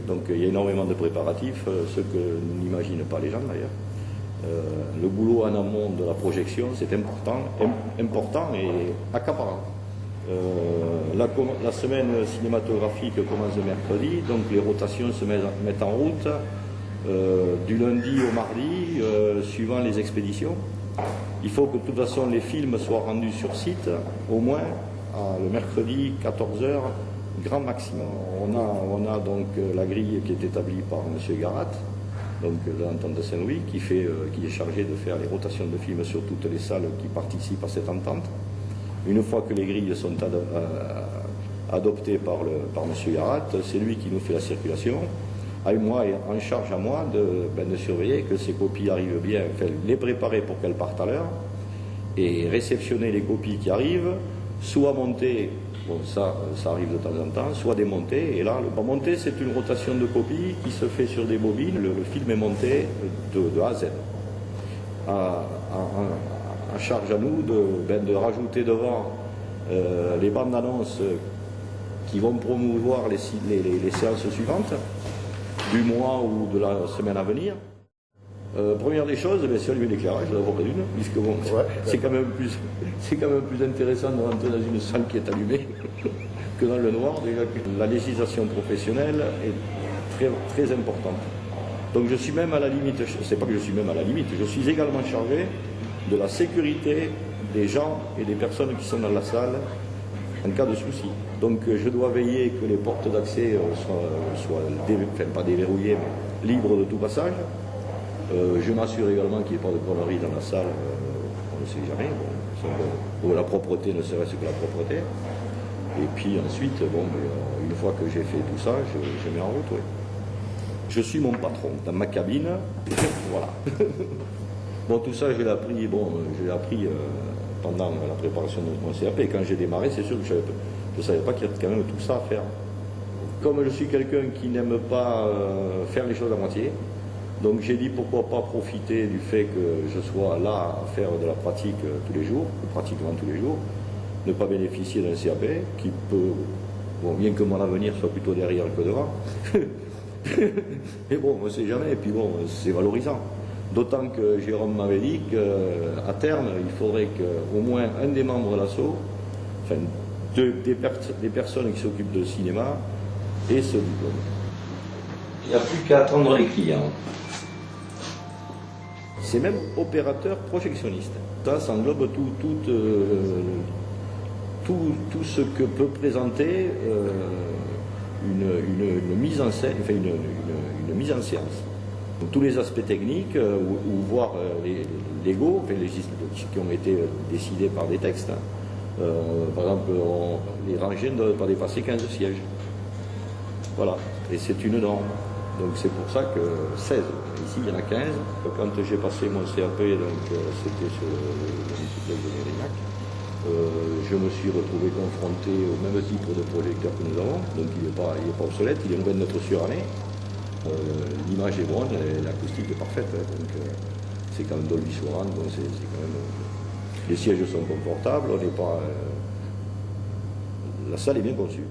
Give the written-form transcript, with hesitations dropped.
Donc il y a énormément de préparatifs, ce que n'imaginent pas les gens d'ailleurs. Le boulot en amont de la projection, c'est important et accaparant. La semaine cinématographique commence le mercredi, donc les rotations se mettent en route du lundi au mardi, suivant les expéditions. Il faut que de toute façon les films soient rendus sur site, au moins le mercredi 14 h, grand maximum. On a donc la grille qui est établie par M. Garat, donc de l'entente de Saint-Louis, qui est chargé de faire les rotations de films sur toutes les salles qui participent à cette entente. Une fois que les grilles sont adoptées par M. Garat, c'est lui qui nous fait la circulation. Moi, en charge à moi de surveiller que ces copies arrivent bien, les préparer pour qu'elles partent à l'heure, et réceptionner les copies qui arrivent, soit montées, bon ça arrive de temps en temps, soit démontées, et là, le monter, c'est une rotation de copies qui se fait sur des bobines, le film est monté de A à Z. À charge à nous de rajouter devant les bandes annonces qui vont promouvoir les séances suivantes, du mois ou de la semaine à venir. Première des choses, c'est allumer l'éclairage, d'abord d'une, puisque bon, ouais, c'est quand même plus intéressant de rentrer dans une salle qui est allumée que dans le noir. Déjà, la législation professionnelle est très, très importante. Donc je suis même à la limite, c'est pas que je suis même à la limite, je suis également chargé de la sécurité des gens et des personnes qui sont dans la salle en cas de souci. Donc je dois veiller que les portes d'accès soient pas déverrouillées, mais libres de tout passage. Je m'assure également qu'il n'y ait pas de conneries dans la salle, on ne sait jamais. Bon, la propreté, ne serait-ce que la propreté. Et puis ensuite, une fois que j'ai fait tout ça, je mets en route. Oui. Je suis mon patron dans ma cabine. Voilà. Bon, tout ça, je l'ai appris, pendant la préparation de mon CAP. Et quand j'ai démarré, c'est sûr que je ne savais pas qu'il y avait quand même tout ça à faire. Comme je suis quelqu'un qui n'aime pas faire les choses à moitié, donc j'ai dit pourquoi pas profiter du fait que je sois là à faire de la pratique tous les jours, pratiquement tous les jours, ne pas bénéficier d'un CAP qui peut, bon, bien que mon avenir soit plutôt derrière que devant, mais bon, on ne sait jamais, et puis bon, c'est valorisant. D'autant que Jérôme m'avait dit qu'à terme, il faudrait qu'au moins un des membres de l'ASSO, enfin des personnes qui s'occupent de cinéma, ait ce diplôme. Il n'y a plus qu'à attendre les clients. C'est même opérateur projectionniste. Ça englobe tout ce que peut présenter une mise en scène, enfin une mise en séance. Donc, tous les aspects techniques, ou voir les Lego, enfin, qui ont été décidés par des textes. Hein. Par exemple, les rangées ne doivent pas dépasser 15 sièges. Voilà, et c'est une norme. Donc c'est pour ça que 16, ici il y en a 15. Quand j'ai passé mon CAP, donc c'était sur l'Institut de Mérignac, je me suis retrouvé confronté au même type de projecteur que nous avons, donc il n'est pas obsolète, il est une notre surannée. L'image est bonne, l'acoustique est parfaite, hein, donc c'est quand même Dolby Surround, donc c'est quand même. Les sièges sont confortables, on n'est pas. La salle est bien conçue.